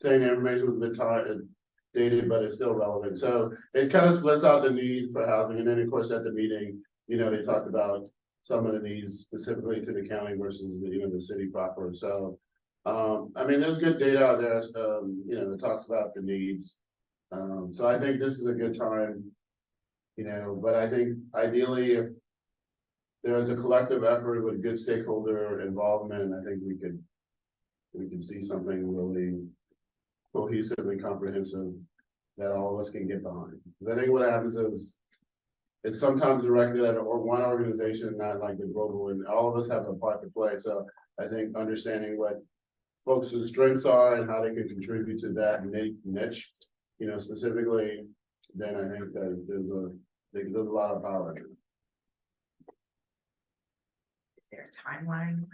Saying the information was a bit dated, but it's still relevant. So it kind of splits out the need for housing. And then of course at the meeting, they talked about some of the needs specifically to the county versus the city proper. So there's good data out there, that talks about the needs. So I think this is a good time, but I think ideally if there is a collective effort with good stakeholder involvement, I think we can see something really cohesive and comprehensive that all of us can get behind. Because I think what happens is it's sometimes directed at one organization, not like the global, and all of us have a part to play. So I think understanding what folks' strengths are and how they can contribute to that niche, specifically, then I think that there's a lot of power in it. Is there a timeline?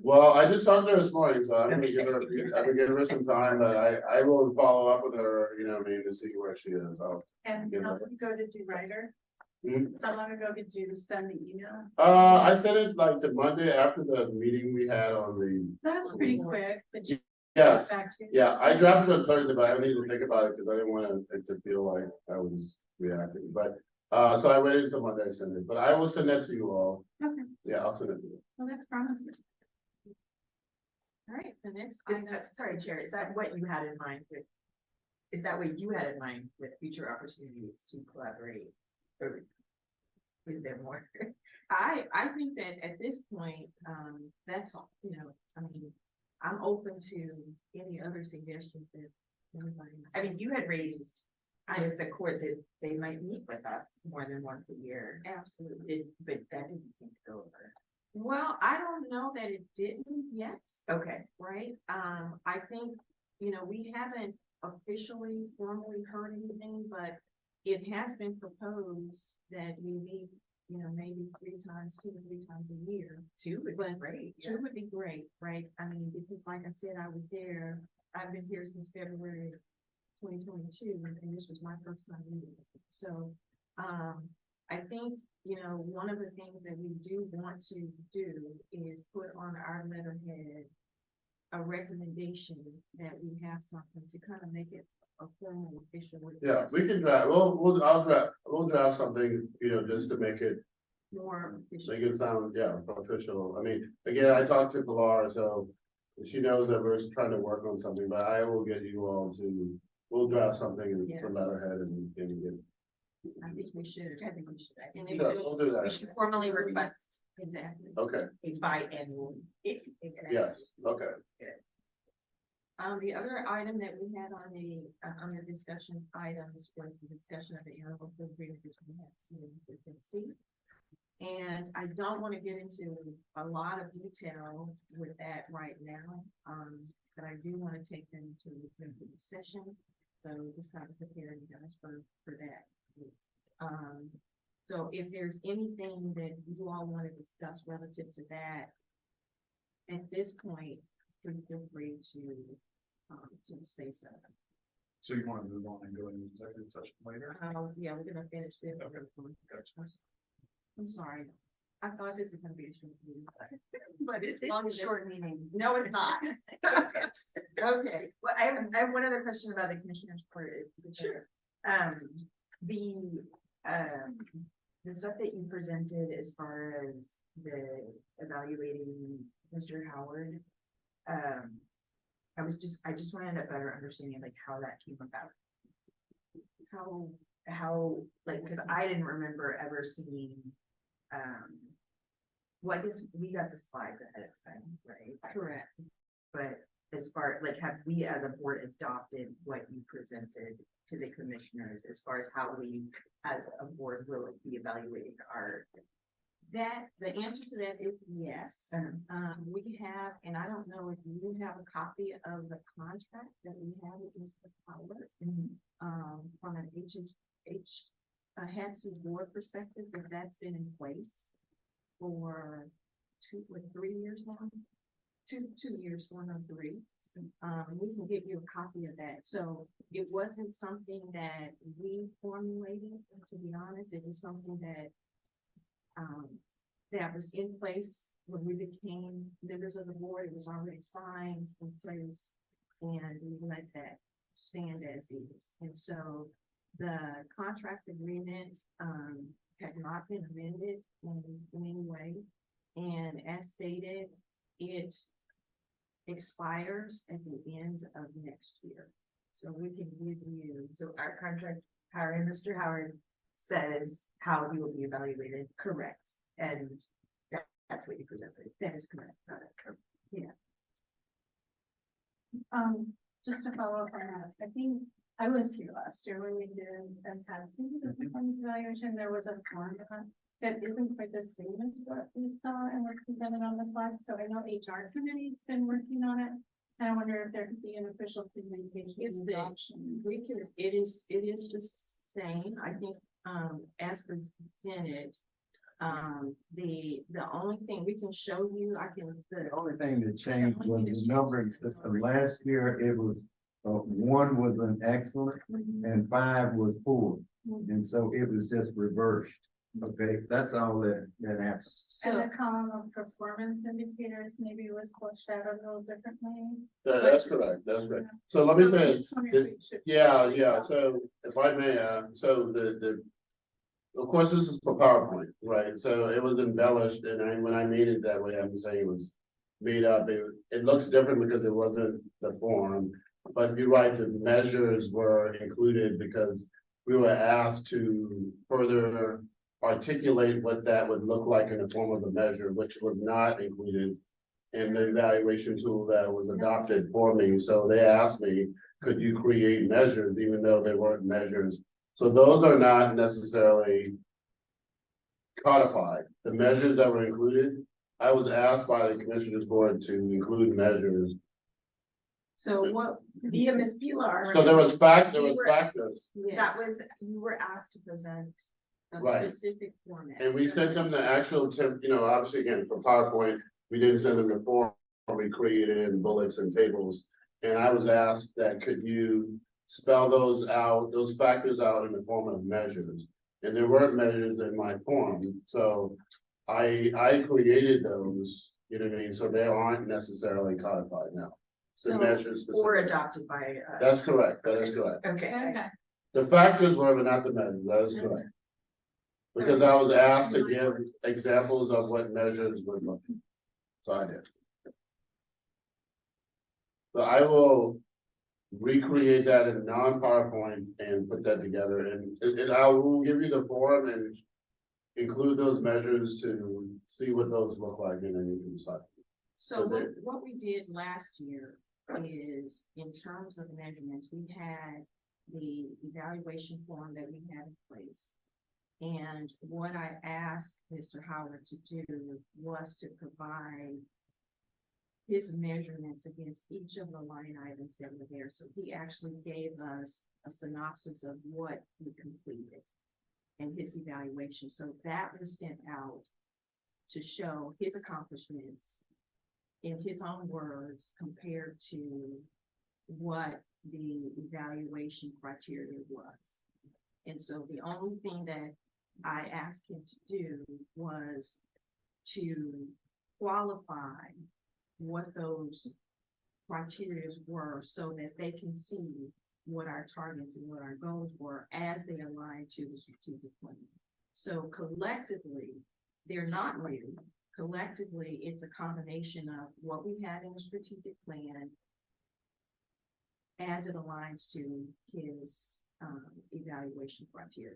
Well, I just talked to her this morning, so I'm gonna give her some time, but I will follow up with her, to see where she is. And how long ago did you write her? How long ago did you send the email? I sent it like the Monday after the meeting we had on the. That's pretty quick, but you. Yes, Back to you. yeah, I drafted it Thursday, but I didn't think about it because I didn't want it to feel like I was reacting, but, so I waited until Monday to send it, but I will send that to you all. Okay, Yeah, I'll send it to you. well, that's promising. All right, the next, sorry, Chair, is that what you had in mind with? Is that what you had in mind with future opportunities to collaborate? Or is there more? I think that at this point, that's, I'm open to any other suggestions that anybody, you had raised with the court that they might meet with us more than once a year. Absolutely. But that didn't seem to go over. Well, I don't know that it didn't yet. Okay. Right. I think, we haven't officially formally heard anything, but it has been proposed that we meet, maybe 2 to 3 times a year. 2 would be great. 2 would be great, right? Because like I said, I was there, I've been here since February 2022, and this was my first time meeting. So, I think, one of the things that we do want to do is put on our letterhead a recommendation that we have something to kind of make it a formal official. Yeah, we can draft, we'll draft something, just to make it More official. make it sound, official. Again, I talked to Pilar, so she knows that we're trying to work on something, but I will get you all we'll draft something for letterhead and get. I think we should. And then Sure, we'll do that. we should formally request. Exactly. Okay, A biannual. yes, okay. The other item that we had on the discussion items was the discussion of the interlocal agreement between HATC and HATC. And I don't want to get into a lot of detail with that right now, but I do want to take them to the executive session. So just kind of prepare you guys for that. So if there's anything that you all want to discuss relative to that, at this point, please feel free to say so. So you want to move on and go into executive session later? Yeah, we're gonna finish this. Okay. Gotcha. I'm sorry. I thought this was gonna be a short meeting, but it's It's long a as short meeting. No, it's not. Okay. Well, I have one other question about the commissioner's report. Sure. The stuff that you presented as far as the evaluating Mr. Howard. I just wanted a better understanding of like how that came about. How, like, cause I didn't remember ever seeing, well, I guess we got the slides ahead of time, right? Correct. But as far, like, have we as a board adopted what you presented to the commissioners as far as how we as a board will be evaluating our? The answer to that is yes. We have, and I don't know if you have a copy of the contract that we have with Mr. Howard. From an HATC board perspective, if that's been in place for 2 or 3 years now. 2 years, 1 or 3. We can give you a copy of that. So it wasn't something that we formulated, to be honest. It was something that that was in place when we became members of the board. It was already signed in place, and we let that stand as is. And so the contract agreement has not been amended in any way. And as stated, it expires at the end of next year. So we can give you. So our contract, hiring Mr. Howard says how he will be evaluated. Correct. And that's what you presented. That is correct. Yeah. Just to follow up on that, I think I was here last year when we did the performance evaluation. There was a form that isn't quite the same as what we saw and was presented on the slide. So I know HR committee's been working on it. And I wonder if there could be an official presentation. It's the adoption. it is the same. I think as presented. The only thing we can show you, The only thing that changed was the numbering system. Last year, it was, 1 was an excellent and 5 was poor. And so it was just reversed. Okay, that's all that happened. And the column of performance indicators maybe was fleshed out a little differently. That's correct, that's right. So let me So I say, just wonder if we should- yeah, so if I may, so of course, this is for PowerPoint, right? So it was embellished, and when I made it that way, I'm saying it was made up. It looks different because it wasn't the form. But you're right, the measures were included because we were asked to further articulate what that would look like in the form of a measure, which was not included in the evaluation tool that was adopted for me. So they asked me, could you create measures, even though they weren't measures? So those are not necessarily codified. The measures that were included, I was asked by the commissioners board to include measures. So what? Via Ms. Pilar. So there was factors, That was, you were asked to present. A right. specific format. And we sent them the actual obviously again, for PowerPoint, we didn't send them the form, we created it in bullets and tables. And I was asked that, could you spell those factors out in the form of measures? And there weren't measures in my form, so I created those, you know what I mean? So they aren't necessarily codified now. The So, measures Or specifically. adopted by. That's correct, that is correct. Okay. Okay. The factors were, but not the measures, that is correct. Because I was asked to give examples of what measures would look. So I did. So I will recreate that in non-PowerPoint and put that together, and I will give you the form and include those measures to see what those look like, and then you can decide. so what we did last year, is in terms of measurements, we had the evaluation form that we had in place. And what I asked Mr. Howard to do was to provide his measurements against each of the line items that were there. So he actually gave us a synopsis of what he completed and his evaluation. So that was sent out to show his accomplishments in his own words compared to what the evaluation criteria was. And so the only thing that I asked him to do was to qualify what those criteria were so that they can see what our targets and what our goals were as they align to the strategic plan. So collectively, they're not new. Collectively, it's a combination of what we had in the strategic plan as it aligns to his evaluation criteria.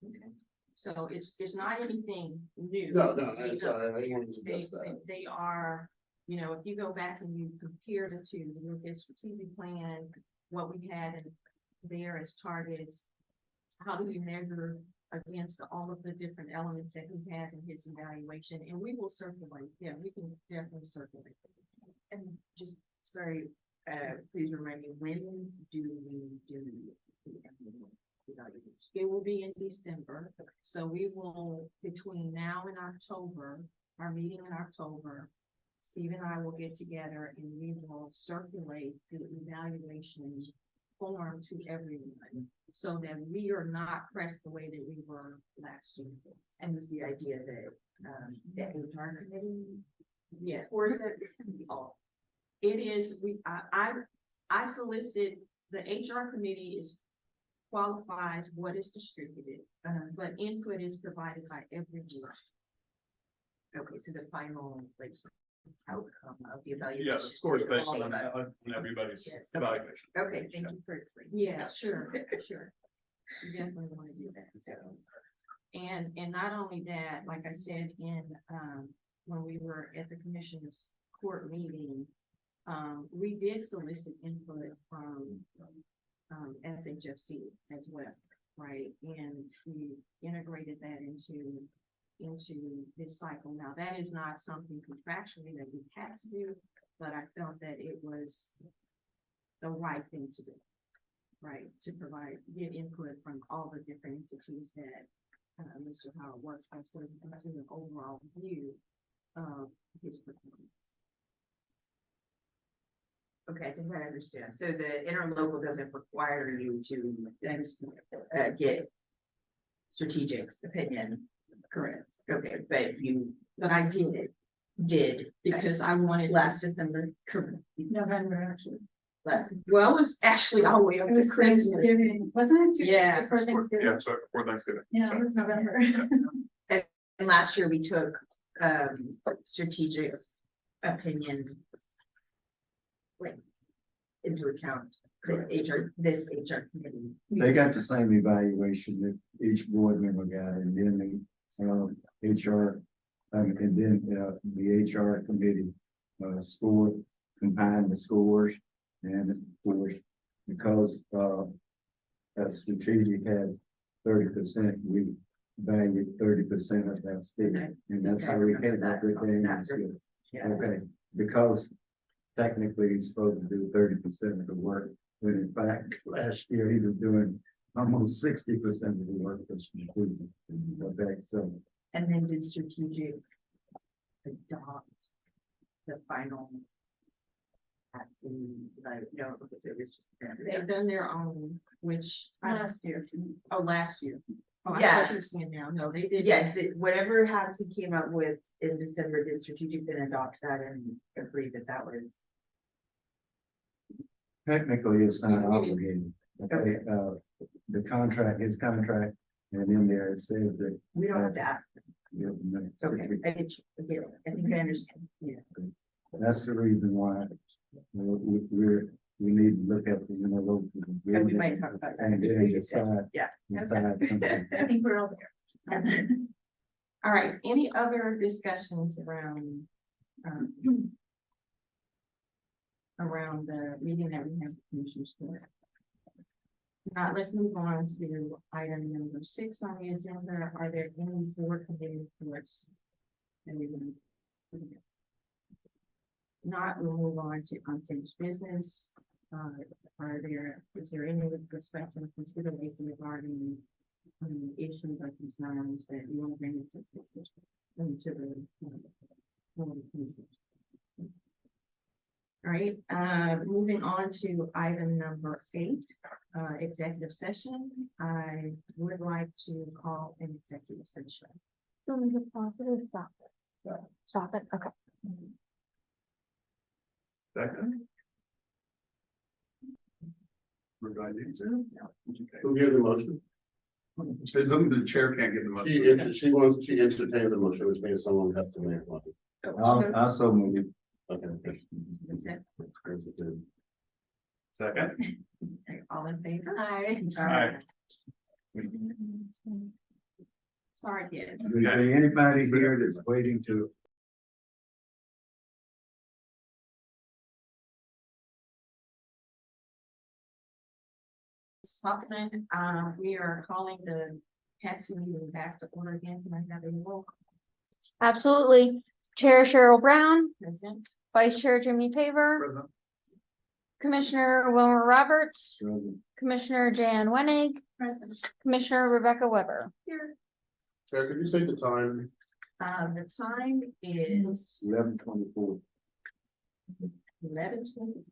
Okay. So it's not anything new. No, I'm sorry, I didn't want to suggest that. They are, you know, if you go back and you compare the two, look at strategic plan, what we had in there as targets, how do you measure against all of the different elements that he has in his evaluation, and we will circulate. Yeah, we can definitely circulate. And just, sorry, please remind me, when do we do the evaluation? It will be in December, so we will, between now and October, our meeting in October, Steve and I will get together and we will circulate the evaluation form to everyone so that we are not pressed the way that we were last year. And was the idea that, the HR committee? Yes. Or is it all? It is, I solicit, the HR committee qualifies what is distributed, but input is provided by every board. Okay, so the final, like, outcome of the evaluation. Yeah, the score is based all on of us. everybody's Yes. evaluation. Okay, thank you for explaining. Yeah, sure, sure. You definitely want to do that, so. And not only that, like I said, when we were at the commissioners court meeting, we did solicit input from, SHFC as well, right? And we integrated that into this cycle. Now, that is not something contractually that we had to do, but I felt that it was the right thing to do, right? To get input from all the different entities that Mr. Howard works for, so you can see an overall view of his performance. Okay, I think I understand. So the interlocal doesn't require you to get strategic opinion. Correct. Okay, but I did because I wanted last to, December, correct. November, actually. last, Well, it was actually all the way up It to was Christmas. Thanksgiving, wasn't it? 2 days Yeah. before Thanksgiving? Yeah, so before Thanksgiving. Yeah, it was November. and last year we took strategic opinion like into account, this HR committee. They got the same evaluation that each board member got, and then the HR, and then the HR committee score, combined the scores, and of course, because strategic has 30%, we value 30% of that score, and that's how we came up with the Yeah. okay, because technically he's supposed to do 30% of the work, when in fact, last year he was doing almost 60% of the work that's completed. Okay, so And then did strategic adopt the final? At the, no, because it was just. They've done their own, which Last year. last year. Oh, I Yeah. thought you were saying now. No, they did. Yeah, whatever HATC came up with in December, did strategic then adopt that and agree that that was. technically it's not obligated. Okay, the contract, his contract, and in there it says that. We don't have to ask them. Okay. Okay, I get you. I get it. I think I understand. Yeah. That's the reason why we need to look at the interlocal. And we might talk about that. And then decide. Yeah. decide something. I think we're all there. All right, any other discussions around around the meeting that we have with commissioners for. Now, let's move on to item number 6 on the agenda. Are there any board committee reports? Not, we'll move on to unfinished business. Is there any discussion or consideration regarding issues or concerns that you want to bring into the board of commissioners? All right, moving on to item number 8, executive session. I would like to call an executive session. Do we just pause it or stop it? Stop it, okay. Second. We're going to do. Who gave the motion? The chair can't get the motion. She entertains the motion, which means someone has to make one. I'll also move it. Okay. Second. All in favor? Aye. Aye. Sorry, yes. Is there anybody here that's waiting to? Hoffman, we are calling the HATC meeting back to order again. Can I have a roll call? Absolutely. Chair Cheryl Brown, Present. Vice Chair Jimmy Paver, Present. Commissioner Wilmer Roberts, Present. Commissioner Jan Wenig, Present. Commissioner Rebecca Weber. Here. Chair, could you state the time? The time is 11:24. 11:20.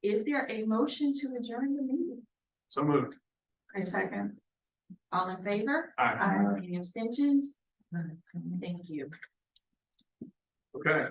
Is there a motion to adjourn the meeting? So moved. A second. All in favor? Aye. Any abstentions? Thank you. Okay.